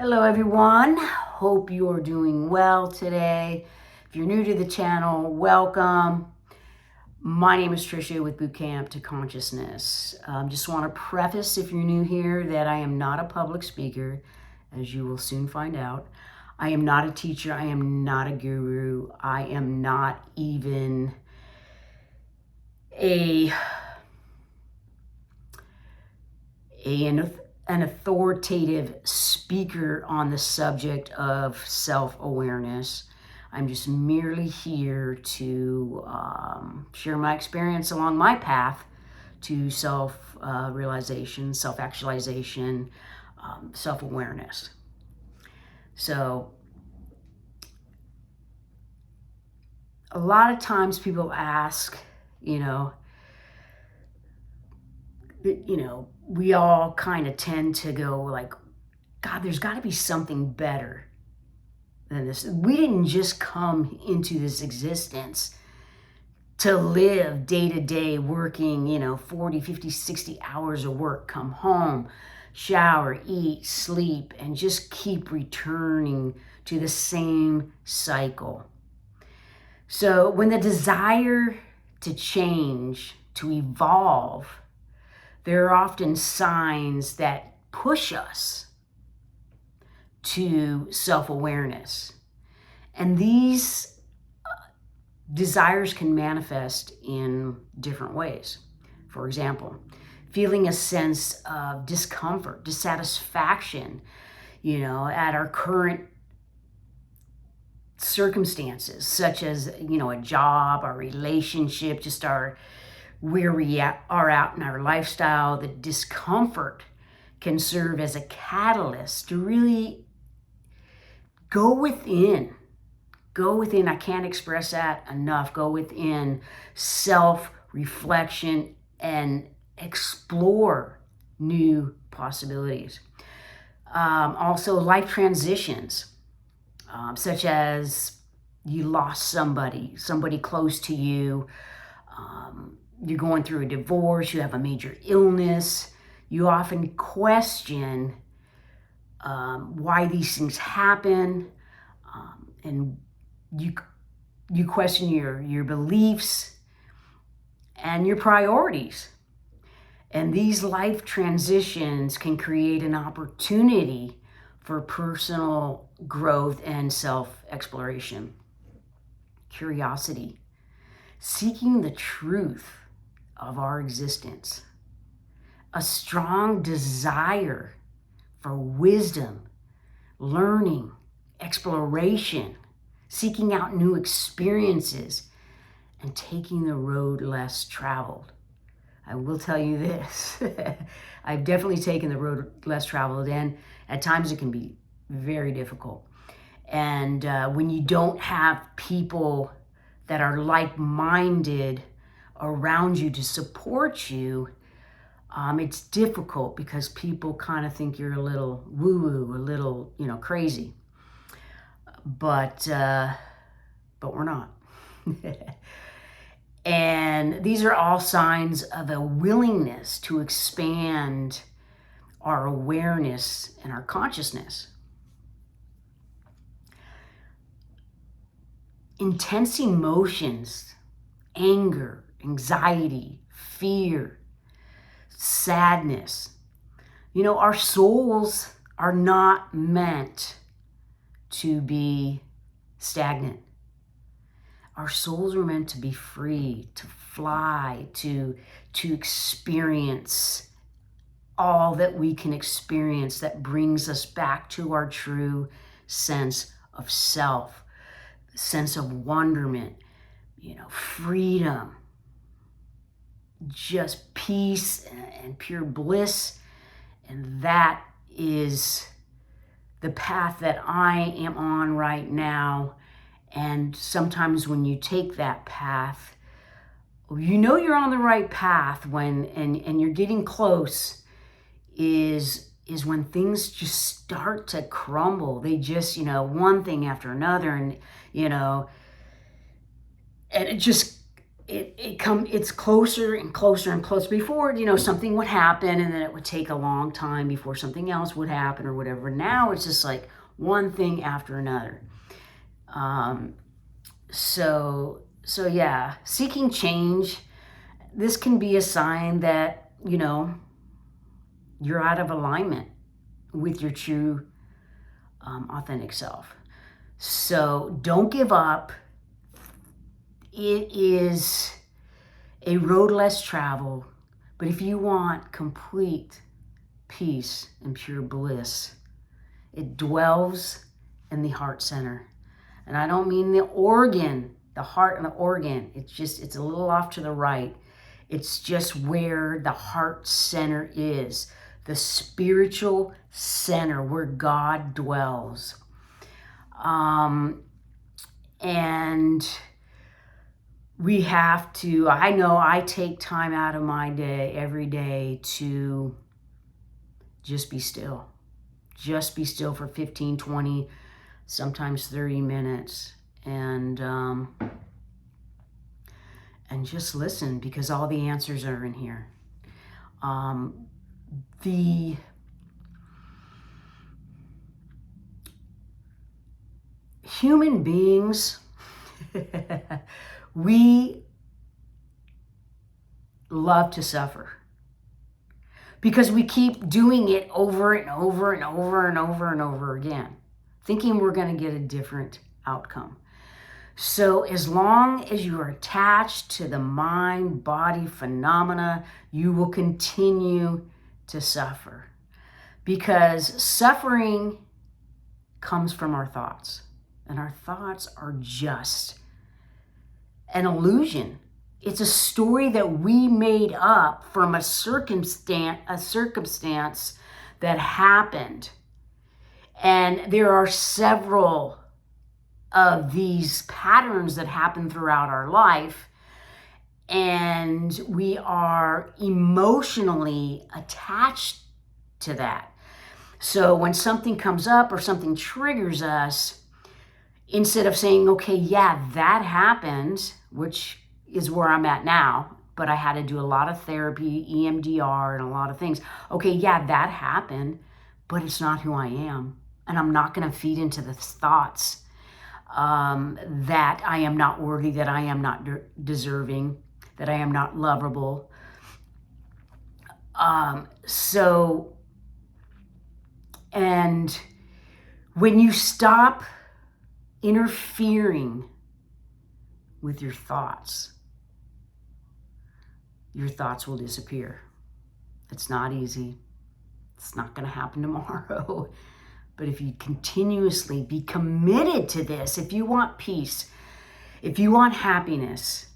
Hello everyone, hope you are doing well today. If you're new to the channel, welcome. My name is Tricia with Bootcamp to Consciousness. Just want to preface, if you're new here, that I am not a public speaker, as you will soon find out. I am not a teacher, I am not a guru, I am not even a an authoritative speaker on the subject of self-awareness. I'm just merely here to share my experience along my path to self-realization, self-actualization, self-awareness. So a lot of times people ask, we all kind of tend to go like, God, there's got to be something better than this. We didn't just come into this existence to live day to day working, 40, 50, 60 hours of work, come home, shower, eat, sleep, and just keep returning to the same cycle. So when the desire to change, to evolve, there are often signs that push us to self-awareness. And these desires can manifest in different ways. For example, feeling a sense of discomfort, dissatisfaction, at our current circumstances, such as, a job, our relationship, just where we are out in our lifestyle. The discomfort can serve as a catalyst to really go within. I can't express that enough. Go within, self-reflection, and explore new possibilities. Also, life transitions, such as you lost somebody close to you, you're going through a divorce, you have a major illness. You often question why these things happen, and you question your beliefs and your priorities. And these life transitions can create an opportunity for personal growth and self-exploration. Curiosity, seeking the truth of our existence. A strong desire for wisdom, learning, exploration, seeking out new experiences, and taking the road less traveled. I will tell you this, I've definitely taken the road less traveled, and at times it can be very difficult. And when you don't have people that are like-minded around you to support you, it's difficult because people kind of think you're a little woo-woo, a little, crazy. But we're not. And these are all signs of a willingness to expand our awareness and our consciousness. Intense emotions, anger, anxiety, fear, sadness. Our souls are not meant to be stagnant. Our souls are meant to be free, to fly, to experience all that we can experience that brings us back to our true sense of self, sense of wonderment, freedom, just peace and pure bliss. And that is the path that I am on right now. And sometimes when you take that path, you're on the right path and you're getting close is when things just start to crumble. They just, one thing after another, and it just it's closer and closer and closer. Before, something would happen and then it would take a long time before something else would happen or whatever. Now it's just like one thing after another. So yeah, seeking change, this can be a sign that, you're out of alignment with your true authentic self. So don't give up. It is a road less traveled, but if you want complete peace and pure bliss, it dwells in the heart center. And I don't mean the organ, the heart and the organ. It's a little off to the right. It's just where the heart center is, the spiritual center where God dwells. And we have to, I know I take time out of my day every day to just be still. Just be still for 15, 20, sometimes 30 minutes. And just listen, because all the answers are in here. The human beings, we love to suffer because we keep doing it over and over and over and over and over again, thinking we're going to get a different outcome. So as long as you are attached to the mind-body phenomena, you will continue to suffer, because suffering comes from our thoughts, and our thoughts are just an illusion. It's a story that we made up from a circumstance that happened. And there are several of these patterns that happen throughout our life, and we are emotionally attached to that. So when something comes up or something triggers us, instead of saying, okay, yeah, that happened, which is where I'm at now, but I had to do a lot of therapy, EMDR, and a lot of things. Okay, yeah, that happened, but it's not who I am. And I'm not going to feed into the thoughts that I am not worthy, that I am not deserving, that I am not lovable. And when you stop interfering with your thoughts will disappear. It's not easy. It's not going to happen tomorrow. But if you continuously be committed to this, if you want peace, if you want happiness,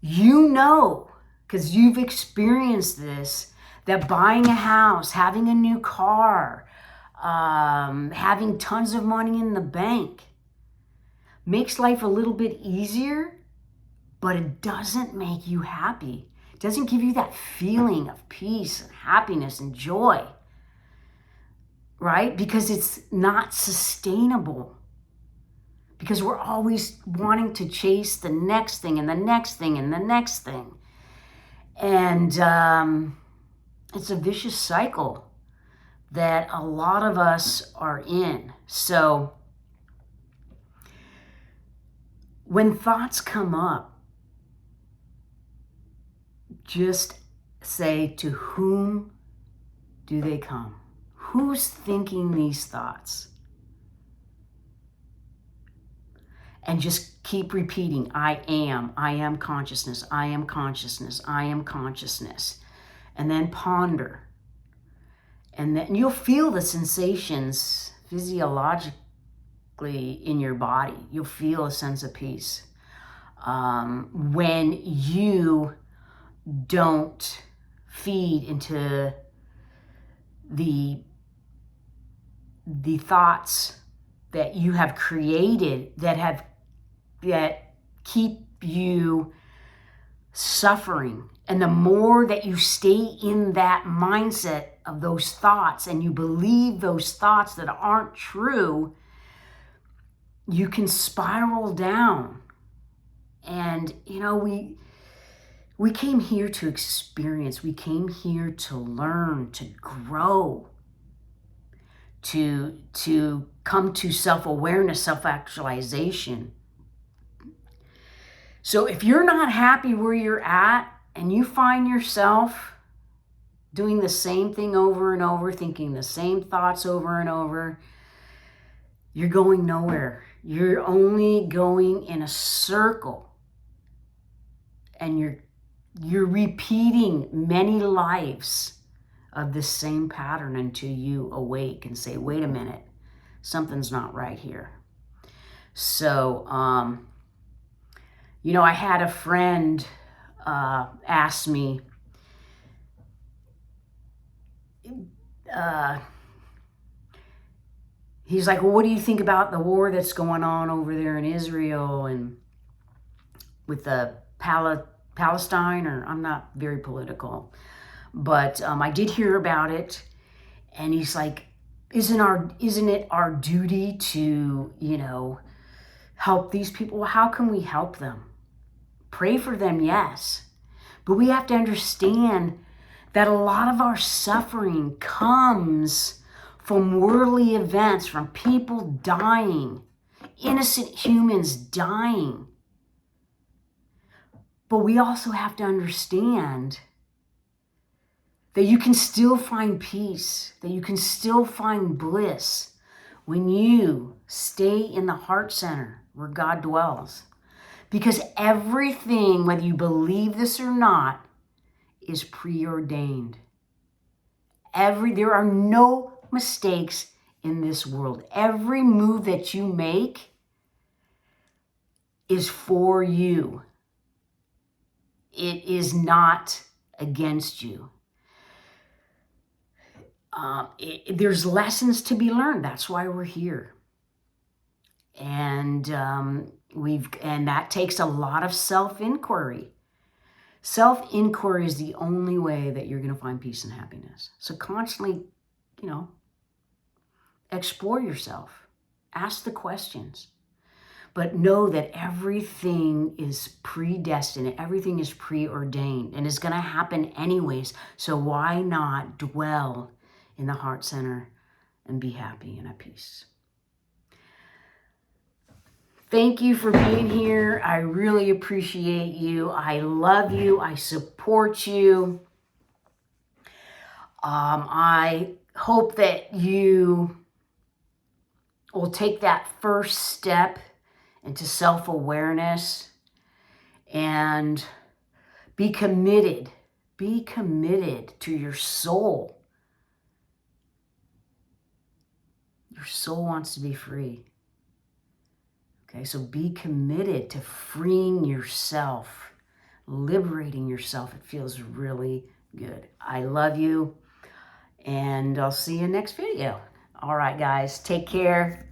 because you've experienced this, that buying a house, having a new car, having tons of money in the bank makes life a little bit easier, but it doesn't make you happy. It doesn't give you that feeling of peace and happiness and joy, right? Because it's not sustainable. Because we're always wanting to chase the next thing and the next thing and the next thing. And it's a vicious cycle that a lot of us are in. So when thoughts come up, just say, to whom do they come? Who's thinking these thoughts? And just keep repeating, I am consciousness, I am consciousness, I am consciousness. And then ponder. And then you'll feel the sensations physiologically in your body. You'll feel a sense of peace. When you don't feed into the thoughts that you have created that keep you suffering. And the more that you stay in that mindset of those thoughts and you believe those thoughts that aren't true, you can spiral down And, you know, we came here to experience. We came here to learn, to grow, to come to self-awareness, self-actualization. So if you're not happy where you're at and you find yourself doing the same thing over and over, thinking the same thoughts over and over, you're going nowhere. You're only going in a circle. And you're repeating many lives of this same pattern until you awake and say, wait a minute, something's not right here. So, you know, I had a friend ask me, he's like, well, what do you think about the war that's going on over there in Israel and with the Palestine? Or I'm not very political, but I did hear about it. And he's like, isn't it our duty to, you know, help these people? Well, how can we help them? Pray for them, yes. But we have to understand that a lot of our suffering comes from worldly events, from people dying, innocent humans dying. But we also have to understand that you can still find peace, that you can still find bliss when you stay in the heart center where God dwells. Because everything, whether you believe this or not, is preordained. There are no mistakes in this world. Every move that you make is for you. It is not against you. There's lessons to be learned. That's why we're here. And that takes a lot of self-inquiry. Self-inquiry is the only way that you're going to find peace and happiness. So constantly, you know, explore yourself. Ask the questions. But know that everything is predestined. Everything is preordained. And it's going to happen anyways. So why not dwell in the heart center and be happy and at peace? Thank you for being here. I really appreciate you. I love you. I support you. I hope that you will take that first step into self-awareness and be committed. Be committed to your soul. Your soul wants to be free. Okay, so be committed to freeing yourself, liberating yourself. It feels really good. I love you, and I'll see you next video. All right, guys, take care.